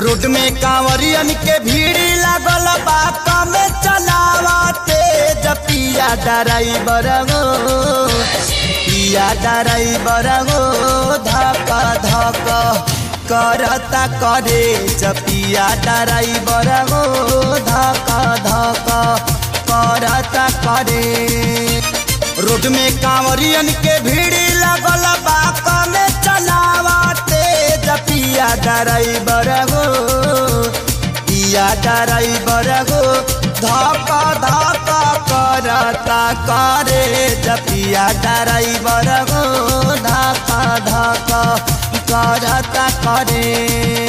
Road में कांवरियन के भीड़ लागल बात में चलावते पिया ड्राइवर गो पिया ड्राइवर गो धक धक करता करे पिया ड्राइवर गो धक धक करता करे। रोड में कांवरियन के भीड़ लागल बात में चलावते पिया ड्राइवर गो पिया ड्राइवर गो धक धक करता करे पिया ड्राइवर गो धक धक करता करे।